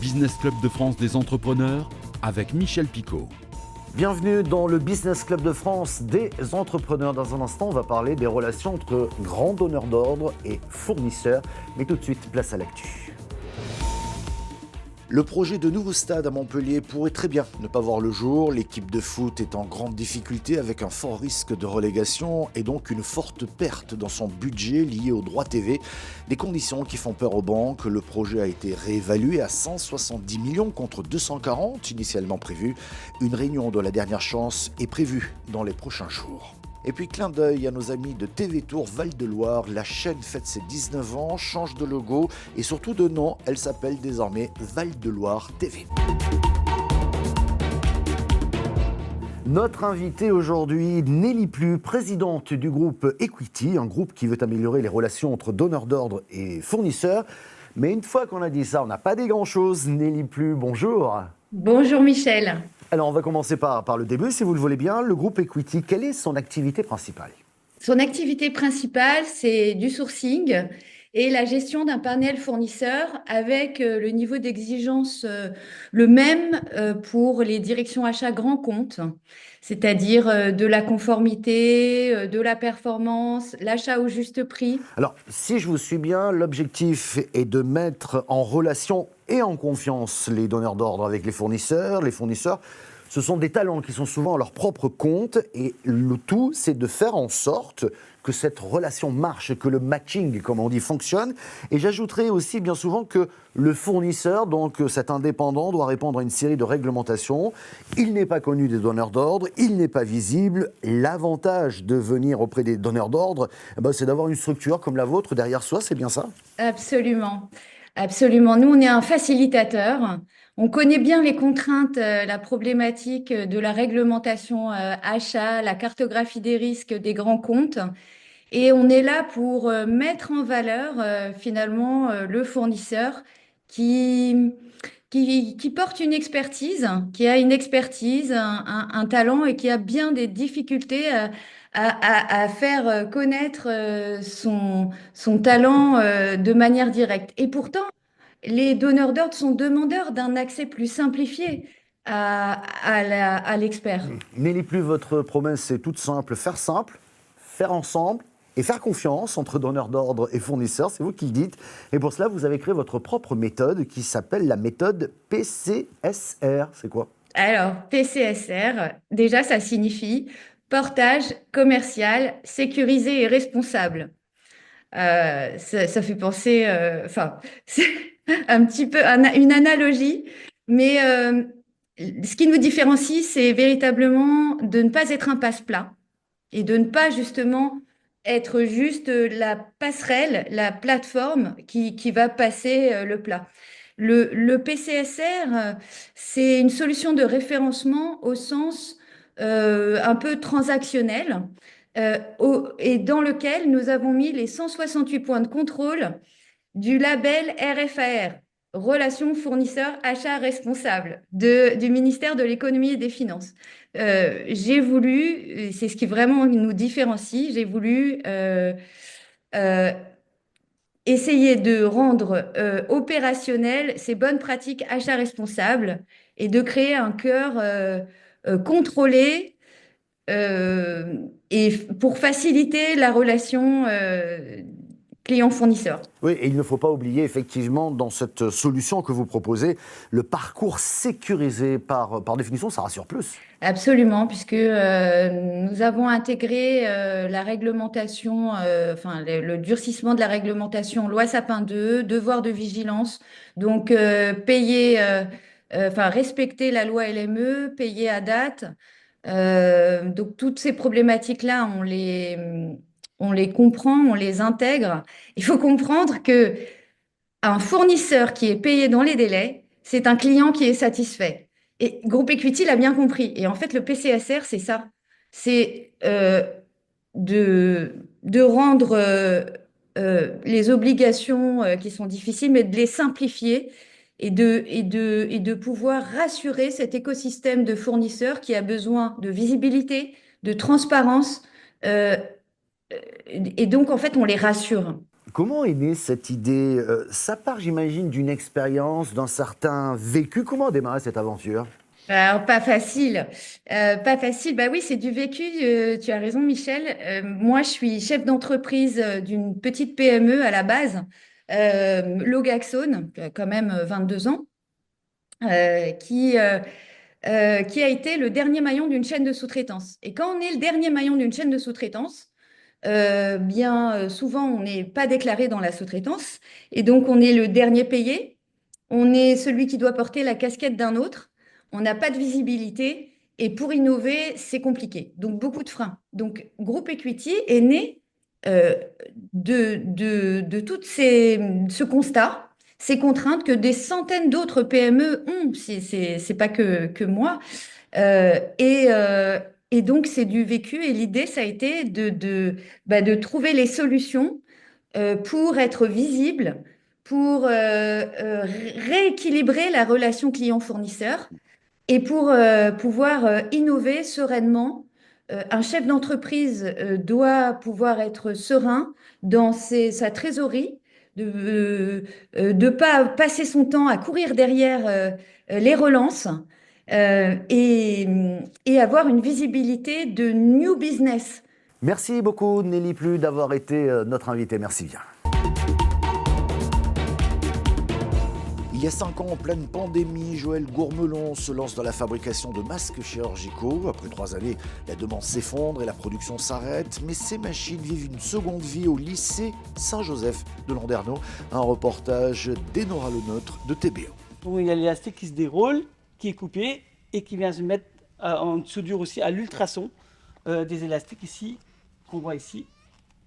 Business Club de France des entrepreneurs avec Michel Picot. Bienvenue dans le Business Club de France des entrepreneurs. Dans un instant, on va parler des relations entre grands donneurs d'ordre et fournisseurs. Mais tout de suite, place à l'actu. Le projet de nouveau stade à Montpellier pourrait très bien ne pas voir le jour. L'équipe de foot est en grande difficulté avec un fort risque de relégation et donc une forte perte dans son budget lié aux droits TV. Des conditions qui font peur aux banques. Le projet a été réévalué à 170 millions contre 240 initialement prévus. Une réunion de la dernière chance est prévue dans les prochains jours. Et puis clin d'œil à nos amis de TV Tour Val-de-Loire, la chaîne fête ses 19 ans, change de logo et surtout de nom, elle s'appelle désormais Val-de-Loire TV. Notre invitée aujourd'hui, Nelly Plus, présidente du groupe Equity, un groupe qui veut améliorer les relations entre donneurs d'ordre et fournisseurs. Mais une fois qu'on a dit ça, on n'a pas dit grand-chose. Nelly Plus, bonjour. Bonjour Michel. Alors, on va commencer par le début, si vous le voulez bien. Le groupe Equity, quelle est son activité principale ? Son activité principale, c'est du sourcing et la gestion d'un panel fournisseur avec le niveau d'exigence le même pour les directions achats grands comptes, c'est-à-dire de la conformité, de la performance, l'achat au juste prix. Alors, si je vous suis bien, l'objectif est de mettre en relation et en confiance les donneurs d'ordre avec les fournisseurs. Les fournisseurs, ce sont des talents qui sont souvent à leur propre compte et le tout, c'est de faire en sorte que cette relation marche, que le matching, comme on dit, fonctionne. Et j'ajouterai aussi bien souvent que le fournisseur, donc cet indépendant, doit répondre à une série de réglementations. Il n'est pas connu des donneurs d'ordre, il n'est pas visible. L'avantage de venir auprès des donneurs d'ordre, c'est d'avoir une structure comme la vôtre derrière soi, c'est bien ça ? Absolument. Absolument. Nous, on est un facilitateur. On connaît bien les contraintes, la problématique de la réglementation achat, la cartographie des risques des grands comptes. Et on est là pour mettre en valeur finalement le fournisseur qui, qui porte une expertise, qui a une expertise, un talent et qui a bien des difficultés à faire connaître son talent de manière directe. Et pourtant, les donneurs d'ordre sont demandeurs d'un accès plus simplifié à l'expert. Nelly Plus, votre promesse, c'est toute simple, faire ensemble et faire confiance entre donneurs d'ordre et fournisseurs, c'est vous qui le dites. Et pour cela, vous avez créé votre propre méthode qui s'appelle la méthode PCSR. C'est quoi ? Alors, PCSR, déjà, ça signifie portage commercial sécurisé et responsable. Ça fait penser, c'est un petit peu une analogie, mais ce qui nous différencie, c'est véritablement de ne pas être un passe-plat et de ne pas justement être juste la passerelle, la plateforme qui va passer le plat. Le PCSR, c'est une solution de référencement au sens un peu transactionnel et dans lequel nous avons mis les 168 points de contrôle du label RFAR, Relations fournisseurs achats responsables, du ministère de l'économie et des finances. J'ai voulu, c'est ce qui vraiment nous différencie, j'ai voulu euh, essayer de rendre opérationnelles ces bonnes pratiques achats responsables et de créer un cœur contrôlé et pour faciliter la relation client-fournisseur. Oui, et il ne faut pas oublier effectivement dans cette solution que vous proposez, le parcours sécurisé par définition, ça rassure plus. Absolument, puisque nous avons intégré la réglementation, le durcissement de la réglementation loi Sapin 2, devoir de vigilance, donc respecter la loi LME, payer à date. Donc toutes ces problématiques-là, on les comprend, on les intègre. Il faut comprendre que un fournisseur qui est payé dans les délais, c'est un client qui est satisfait. Et Groupe Equity l'a bien compris. Et en fait, le PCSR, c'est ça. C'est de rendre les obligations qui sont difficiles, mais de les simplifier et de pouvoir rassurer cet écosystème de fournisseurs qui a besoin de visibilité, de transparence. Et donc, en fait, on les rassure. Comment est née cette idée? Ça part, j'imagine, d'une expérience, d'un certain vécu. Comment a démarré cette aventure? Alors, pas facile. Pas facile. Bah oui, c'est du vécu. Tu as raison, Michel. Moi, je suis chef d'entreprise d'une petite PME à la base, Logaxone, qui a quand même 22 ans, euh, qui, euh, qui a été le dernier maillon d'une chaîne de sous-traitance. Et quand on est le dernier maillon d'une chaîne de sous-traitance, bien souvent, on n'est pas déclaré dans la sous-traitance. Et donc, on est le dernier payé. On est celui qui doit porter la casquette d'un autre. On n'a pas de visibilité. Et pour innover, c'est compliqué. Donc, beaucoup de freins. Donc, Groupe Equity est né euh, de tout ce constat, ces contraintes que des centaines d'autres PME ont. C'est pas que moi. Euh, et, euh, et donc, c'est du vécu. Et l'idée, ça a été de trouver les solutions pour être visible, pour rééquilibrer la relation client-fournisseur et pour pouvoir innover sereinement. Un chef d'entreprise doit pouvoir être serein dans sa trésorerie, de ne pas passer son temps à courir derrière les relances et avoir une visibilité de new business. Merci beaucoup, Nelly Plus, d'avoir été notre invitée. Merci bien. Il y a 5 ans, en pleine pandémie, Joël Gourmelon se lance dans la fabrication de masques chirurgicaux. Après 3 années, la demande s'effondre et la production s'arrête. Mais ces machines vivent une seconde vie au lycée Saint-Joseph de Landerneau. Un reportage d'Enora Leneutre de TBO. Bon, il y a l'élastique qui se déroule, qui est coupé et qui vient se mettre en soudure aussi à l'ultrason. Des élastiques ici, qu'on voit ici.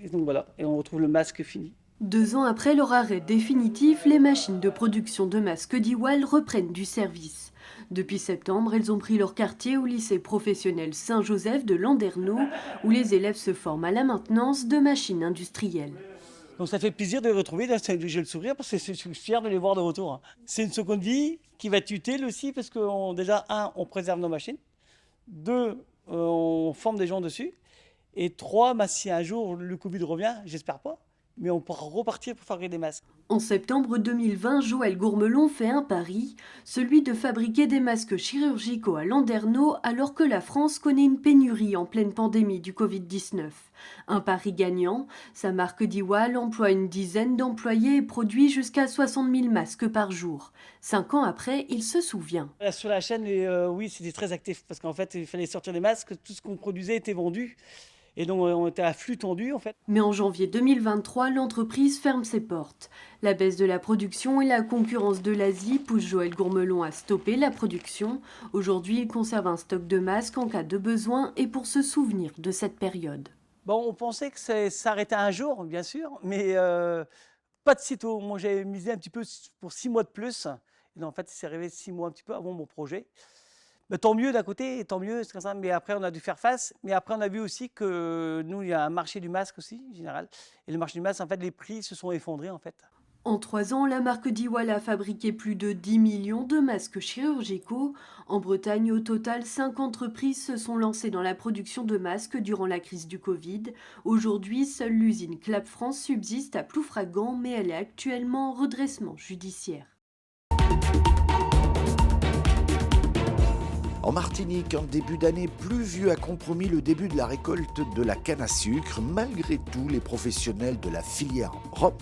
Et donc voilà, et on retrouve le masque fini. 2 ans après leur arrêt définitif, les machines de production de masques d'Iwal reprennent du service. Depuis septembre, elles ont pris leur quartier au lycée professionnel Saint-Joseph de Landerneau, où les élèves se forment à la maintenance de machines industrielles. Donc ça fait plaisir de les retrouver, j'ai le sourire parce que je suis fier de les voir de retour. C'est une seconde vie qui va être utile aussi parce que déjà, on préserve nos machines. 2, on forme des gens dessus. Et 3, si un jour le Covid revient, j'espère pas, mais on pourra repartir pour fabriquer des masques. En septembre 2020, Joël Gourmelon fait un pari, celui de fabriquer des masques chirurgicaux à Landerneau alors que la France connaît une pénurie en pleine pandémie du Covid-19. Un pari gagnant, sa marque d'Iwal emploie une dizaine d'employés et produit jusqu'à 60 000 masques par jour. 5 ans après, il se souvient. Sur la chaîne, oui, c'était très actif parce qu'en fait, il fallait sortir des masques, tout ce qu'on produisait était vendu. Et donc, on était à flux tendu, en fait. Mais en janvier 2023, l'entreprise ferme ses portes. La baisse de la production et la concurrence de l'Asie poussent Joël Gourmelon à stopper la production. Aujourd'hui, il conserve un stock de masques en cas de besoin et pour se souvenir de cette période. Bon, on pensait que ça s'arrêtait un jour, bien sûr, mais pas de sitôt. Moi, j'avais misé un petit peu pour 6 mois de plus. Et en fait, c'est arrivé 6 mois un petit peu avant mon projet. Mais tant mieux d'un côté, tant mieux, c'est comme ça. Mais après, on a dû faire face. Mais après, on a vu aussi que nous, il y a un marché du masque aussi, en général. Et le marché du masque, en fait, les prix se sont effondrés, en fait. En 3 ans, la marque d'Iwal a fabriqué plus de 10 millions de masques chirurgicaux. En Bretagne, au total, 5 entreprises se sont lancées dans la production de masques durant la crise du Covid. Aujourd'hui, seule l'usine Clap France subsiste à Ploufragan, mais elle est actuellement en redressement judiciaire. En Martinique, un début d'année pluvieux a compromis le début de la récolte de la canne à sucre. Malgré tout, les professionnels de la filière rhum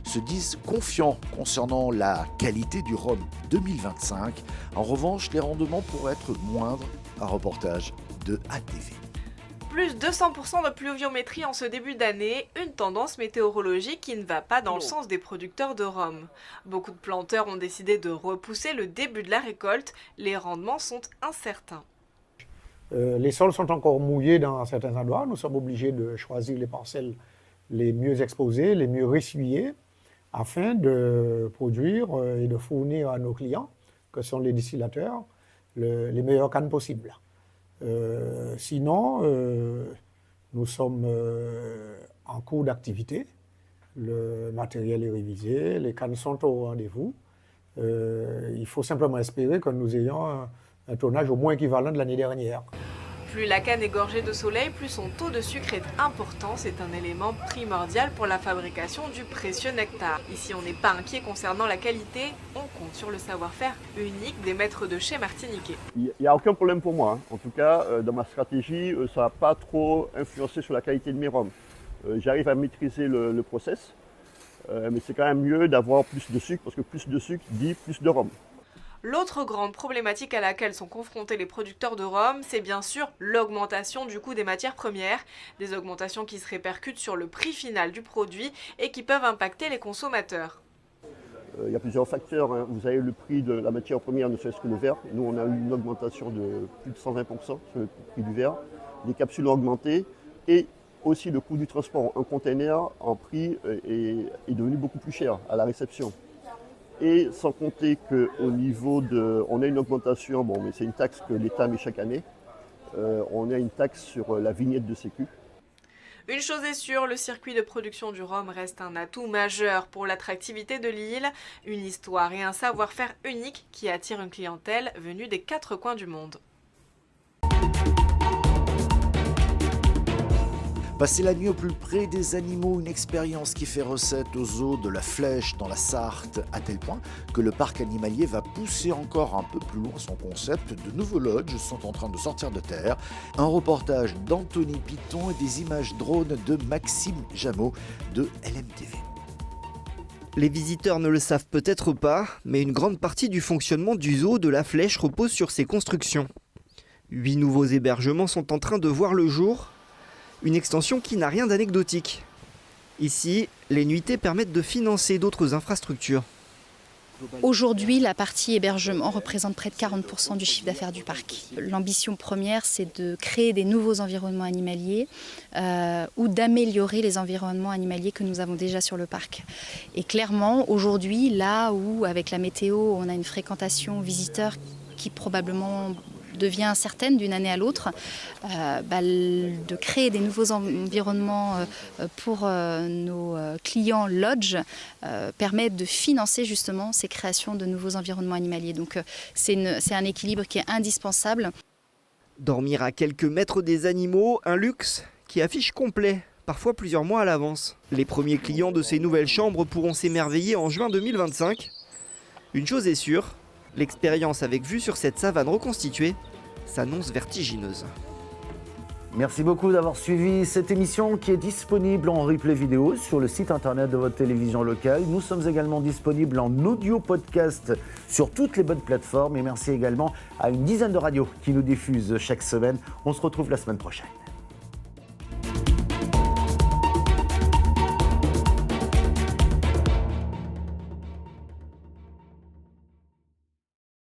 se disent confiants concernant la qualité du rhum 2025. En revanche, les rendements pourraient être moindres. Un reportage de ATV. Plus de 100% de pluviométrie en ce début d'année, une tendance météorologique qui ne va pas dans le sens des producteurs de rhum. Beaucoup de planteurs ont décidé de repousser le début de la récolte, les rendements sont incertains. Les sols sont encore mouillés dans certains endroits, nous sommes obligés de choisir les parcelles les mieux exposées, les mieux ressuyées, afin de produire et de fournir à nos clients, que sont les distillateurs, les meilleures cannes possibles. Sinon, nous sommes en cours d'activité. Le matériel est révisé, les cannes sont au rendez-vous. Il faut simplement espérer que nous ayons un tonnage au moins équivalent de l'année dernière. Plus la canne est gorgée de soleil, plus son taux de sucre est important. C'est un élément primordial pour la fabrication du précieux nectar. Ici, on n'est pas inquiet concernant la qualité, on compte sur le savoir-faire unique des maîtres de chez martiniquais. Il n'y a aucun problème pour moi. En tout cas, dans ma stratégie, ça n'a pas trop influencé sur la qualité de mes rhums. J'arrive à maîtriser le process, mais c'est quand même mieux d'avoir plus de sucre, parce que plus de sucre dit plus de rhum. L'autre grande problématique à laquelle sont confrontés les producteurs de rhum, c'est bien sûr l'augmentation du coût des matières premières, des augmentations qui se répercutent sur le prix final du produit et qui peuvent impacter les consommateurs. Il y a plusieurs facteurs, hein. Vous avez le prix de la matière première, ne serait-ce que le verre. Nous, on a eu une augmentation de plus de 120% sur le prix du verre. Les capsules ont augmenté et aussi le coût du transport. Un container en prix est devenu beaucoup plus cher à la réception. Et sans compter qu'au niveau de... On a une augmentation, bon, mais c'est une taxe que l'État met chaque année. On a une taxe sur la vignette de sécu. Une chose est sûre, le circuit de production du rhum reste un atout majeur pour l'attractivité de l'île, une histoire et un savoir-faire unique qui attire une clientèle venue des 4 coins du monde. Passer la nuit au plus près des animaux, une expérience qui fait recette aux zoo de la Flèche dans la Sarthe, à tel point que le parc animalier va pousser encore un peu plus loin son concept. De nouveaux lodges sont en train de sortir de terre. Un reportage d'Anthony Piton et des images drones de Maxime Jameau de LMTV. Les visiteurs ne le savent peut-être pas, mais une grande partie du fonctionnement du zoo de la Flèche repose sur ces constructions. 8 nouveaux hébergements sont en train de voir le jour. Une extension qui n'a rien d'anecdotique. Ici, les nuitées permettent de financer d'autres infrastructures. Aujourd'hui, la partie hébergement représente près de 40% du chiffre d'affaires du parc. L'ambition première, c'est de créer des nouveaux environnements animaliers ou d'améliorer les environnements animaliers que nous avons déjà sur le parc. Et clairement, aujourd'hui, là où, avec la météo, on a une fréquentation visiteurs qui probablement devient incertaine d'une année à l'autre, de créer des nouveaux environnements pour nos clients lodge permet de financer justement ces créations de nouveaux environnements animaliers. Donc c'est un équilibre qui est indispensable. Dormir à quelques mètres des animaux, un luxe qui affiche complet, parfois plusieurs mois à l'avance. Les premiers clients de ces nouvelles chambres pourront s'émerveiller en juin 2025. Une chose est sûre, l'expérience avec vue sur cette savane reconstituée s'annonce vertigineuse. Merci beaucoup d'avoir suivi cette émission qui est disponible en replay vidéo sur le site internet de votre télévision locale. Nous sommes également disponibles en audio podcast sur toutes les bonnes plateformes et merci également à une dizaine de radios qui nous diffusent chaque semaine. On se retrouve la semaine prochaine.